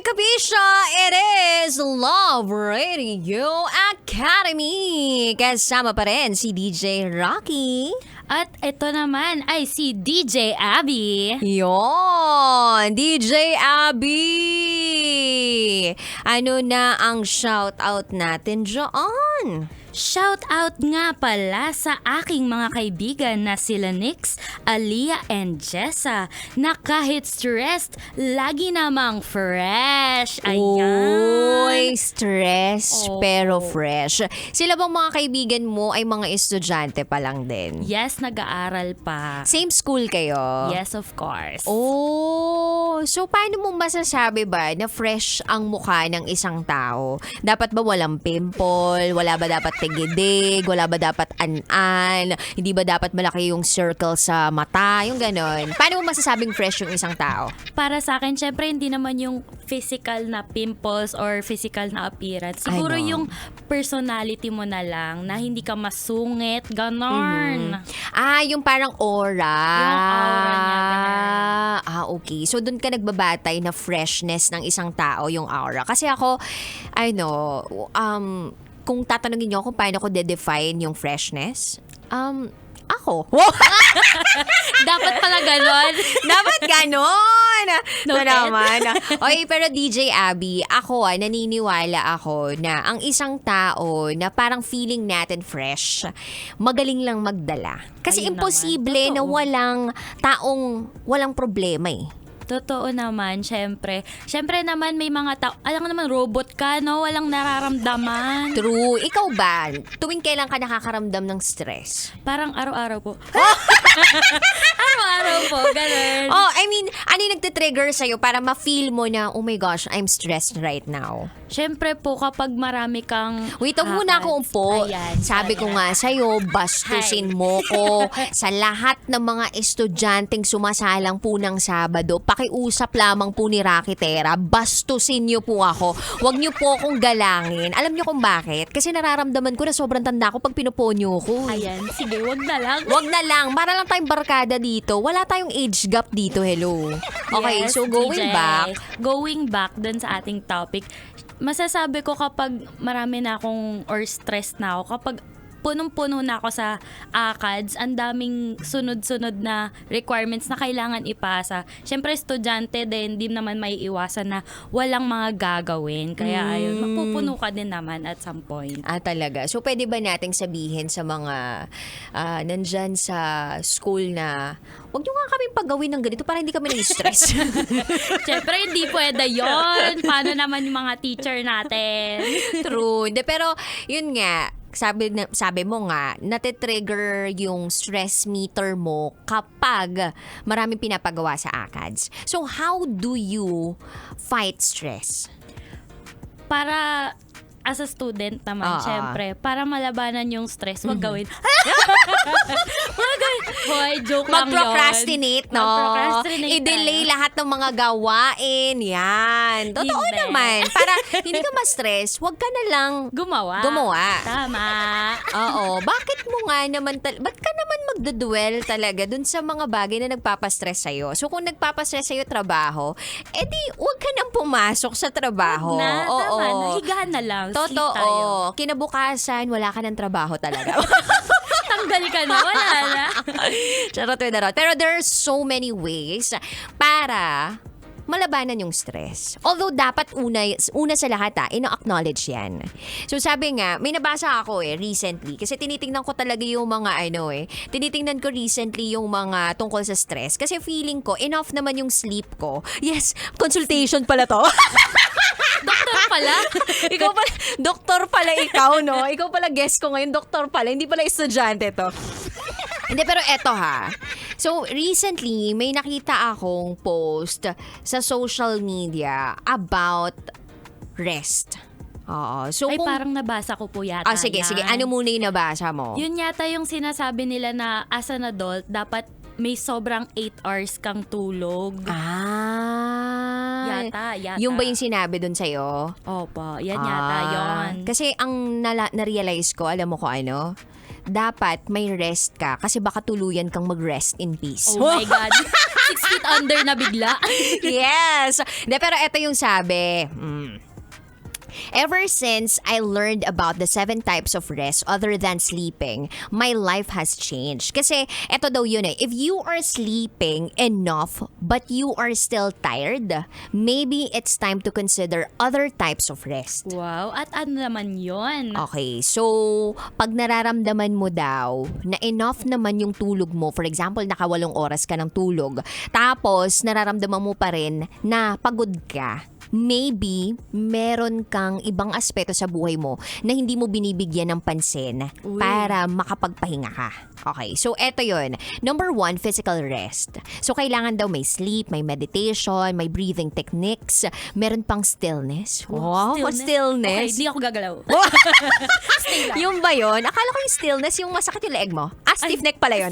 Kabisha, it is Love Radio Academy. Kasama pa rin si DJ Rocky. At ito naman ay si DJ Abby. Yon, DJ Abby. Ano na ang shoutout natin dyan? Shout out nga pala sa aking mga kaibigan na sila Nix, Aliyah, and Jessa na kahit stressed, lagi namang fresh. Ayan. Uy, stress pero fresh. Sila bang mga kaibigan mo ay mga estudyante pa lang din? Yes, nag-aaral pa. Same school kayo? Yes, of course. Oh, so paano mo masasabi ba na fresh ang mukha ng isang tao? Dapat ba walang pimple? Wala ba dapat tigidig? Wala ba dapat an-an? Hindi ba dapat malaki yung circle sa mata? Yung ganon. Paano mo masasabing fresh yung isang tao? Para sa akin, syempre hindi naman yung physical na pimples or physical na appearance. Siguro I know. yung personality mo na lang na hindi ka masungit, ganon. Yung parang aura. Yung aura niya, Okay. So, doon ka nagbabatay na freshness ng isang tao, yung aura. Kasi ako, kung tatanungin niyo kung paano ko de-define yung freshness, ako. Dapat pala ganon. Dapat ganon! No Ito naman. Okay, pero DJ Abby, ako naniniwala ako na ang isang tao na parang feeling natin fresh, magaling lang magdala. Kasi Ayun imposible naman. na Totoo. walang problema eh. Totoo naman, syempre. Syempre naman may mga tao, alam mo naman, robot ka, no? Walang nararamdaman. True. Ikaw ba, tuwing kailan ka nakakaramdam ng stress? Parang araw-araw po. Araw-araw po, ganun. Ano yung nagtitrigger sa'yo para ma-feel mo na, oh my gosh, I'm stressed right now? Syempre po, kapag marami kang... Wait, huwag muna ako upo. Ayan, Sabi ko nga sa'yo, bastusin mo ko sa lahat ng mga estudyanteng sumasalang po ng Sabado. Pakiusap lamang po ni Rocky Terra, bastusin niyo po ako. Huwag niyo po akong galangin. Alam niyo kung bakit? Kasi nararamdaman ko na sobrang tanda ko pag pinuponyo ko. Ayan, sige, wag na lang. Wag na lang, para lang tayong barkada dito. Wala tayong age gap dito, hello. Okay, Yes, so going DJ. back. Going back dun sa ating topic, masasabi ko kapag marami na akong or stress na ako, kapag punong-puno na ako sa ACADS, ang daming sunod-sunod na requirements na kailangan ipasa. Siyempre, estudyante din, di naman may iwasan na walang mga gagawin. Kaya ayun, mapupuno ka din naman at some point. Talaga. So, pwede ba nating sabihin sa mga nandyan sa school na huwag nyo nga kaming paggawin ng ganito para hindi kami na-stress. Siyempre, hindi pwede yon. Paano naman yung mga teacher natin? True. Pero, yun nga, sabi mo nga, natitrigger yung stress meter mo kapag maraming pinapagawa sa ACADS. So, how do you fight stress? Para as a student naman, syempre, para malabanan yung stress, wag gawin. Wag gawin. Hoy, joke lang yun. Mag-procrastinate, no? Mag-procrastinate I-delay tayo. lahat ng mga gawain. Yan. Totoo Hindi. naman. Para hindi ka ma-stress, wag ka na lang Gumawa. Tama. Oo. Bakit mo nga naman, ba't ka naman magduduel talaga dun sa mga bagay na nagpapastress sa'yo? So, kung nagpapastress sa'yo trabaho, edi wag ka nang pumasok sa trabaho. Na, Oo. tama. Nahigahan na lang. Sleep tayo. Totoo. Kinabukasan, wala ka ng trabaho talaga. Tanggal ka na. Wala na. Charot, charot. Pero there are so many ways para malabanan yung stress. Although dapat una sa lahat ino-acknowledge yan. So sabi nga, may nabasa ako recently kasi tinitingnan ko talaga yung mga tinitingnan ko recently yung mga tungkol sa stress kasi feeling ko enough naman yung sleep ko. Yes, consultation pala to. Doktor pala. Ikaw pala, doktor pala ikaw, no? Ikaw pala guest ko ngayon, doktor pala, hindi pala estudyante to. Hindi, pero eto So, recently, may nakita akong post sa social media about rest. Oo. So, Ay, parang nabasa ko po yata. sige, yan. sige. Ano muna yung nabasa mo? Yun yata yung sinasabi nila na as an adult, dapat may sobrang 8 hours kang tulog. Yata. Yung ba yung sinabi dun sa'yo? Opo, yan yata yun. Kasi ang na-realize ko, alam mo ko ano? Dapat may rest ka kasi baka tuluyan kang mag-rest in peace. Oh my God. 6 feet under na bigla. Yes. Pero ito yung sabi. Ever since I learned about the 7 types of rest other than sleeping, my life has changed. Kasi eto daw yun eh. If you are sleeping enough but you are still tired, maybe it's time to consider other types of rest. Wow, at ano naman yon? Okay, so pag nararamdaman mo daw na enough naman yung tulog mo, for example, naka 8 oras ka ng tulog, tapos nararamdaman mo pa rin na pagod ka, maybe meron kang ibang aspeto sa buhay mo na hindi mo binibigyan ng pansin para makapagpahinga ka. Okay, so eto yun. Number 1, physical rest. So kailangan daw may sleep, may meditation, may breathing techniques, meron pang stillness. Wow, Okay, stillness. di ako gagalaw. Yung ba yun? Akala ko yung stillness, yung masakit yung leeg mo. Stiff neck pala yun.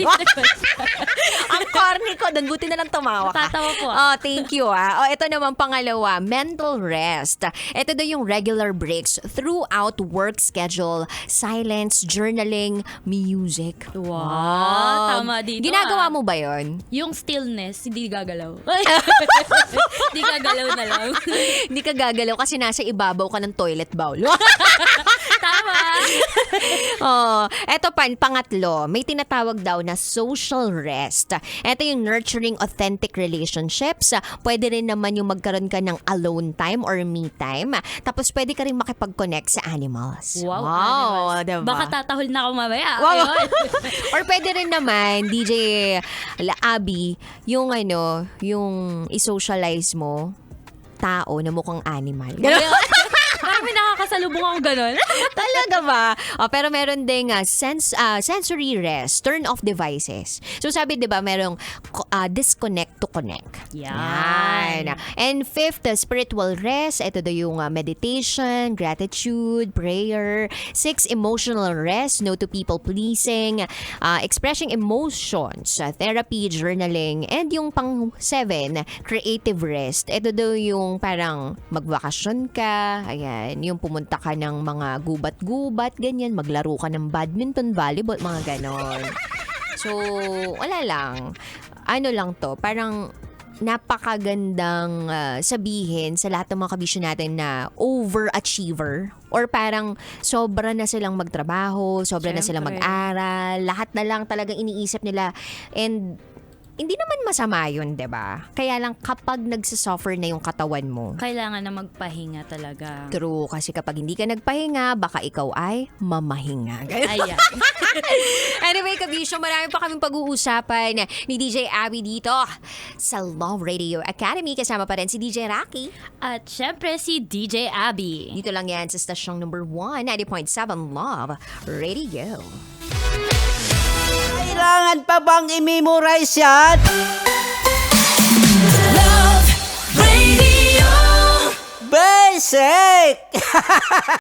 Ang corny ko, doon buti na lang tumawa ka. Tatawa po. Oh, thank you ito naman pangalawa, mental rest. Ito daw yung regular breaks throughout work schedule, silence, journaling, music. Wow, tama dito. Ginagawa mo ba yun? Yung stillness, hindi gagalaw. Hindi gagalaw na lang. Hindi ka gagalaw kasi nasa ibabaw ka ng toilet bowl. Tama. Eto pangatlo, may tinatawag daw na social rest. Eto yung nurturing authentic relationships. Pwede rin naman yung magkaroon ka ng alone time or me time. Tapos pwede ka rin makipag-connect sa animals. Wow, animals. Diba? Baka tatahol na ako mamaya. Wow. Ayun. Or pwede rin naman, DJ Abby, yung yung i-socialize mo tao na mukhang animal. Parang may nakakasalubong ako ganun. Talaga ba? Pero meron ding sensory rest, turn off devices. So sabi 'di ba merong disconnect to connect. Yan. And 5th, spiritual rest. Ito daw yung meditation, gratitude, prayer. 6, emotional rest, no to people pleasing, expressing emotions, therapy, journaling, and yung pang 7, creative rest. Ito daw yung parang magbakasyon ka, ayan, yung pumunta ka ng mga gubat-gubat, ganyan, maglaro ka ng badminton, volleyball, mga ganon. So, wala lang. Ano lang to, parang napakagandang sabihin sa lahat ng mga kabisyo natin na overachiever or parang sobra na silang magtrabaho, sobra na silang Siyempre. mag-aral, lahat na lang talagang iniisip nila. And hindi naman masama yun, 'di ba? Kaya lang kapag nagsasuffer na yung katawan mo, Kailangan na magpahinga talaga. true, kasi kapag hindi ka nagpahinga, baka ikaw ay mamahinga. Ayan. Anyway, kabisyo, marami pa kaming pag-uusapan ni DJ Abby dito sa Love Radio Academy. Kasama pa rin si DJ Rocky. At syempre si DJ Abby. Dito lang yan sa stasyong number 1, 90.7 Love Radio. Kailangan pa bang i-memorize yan? Love Radio. Basic!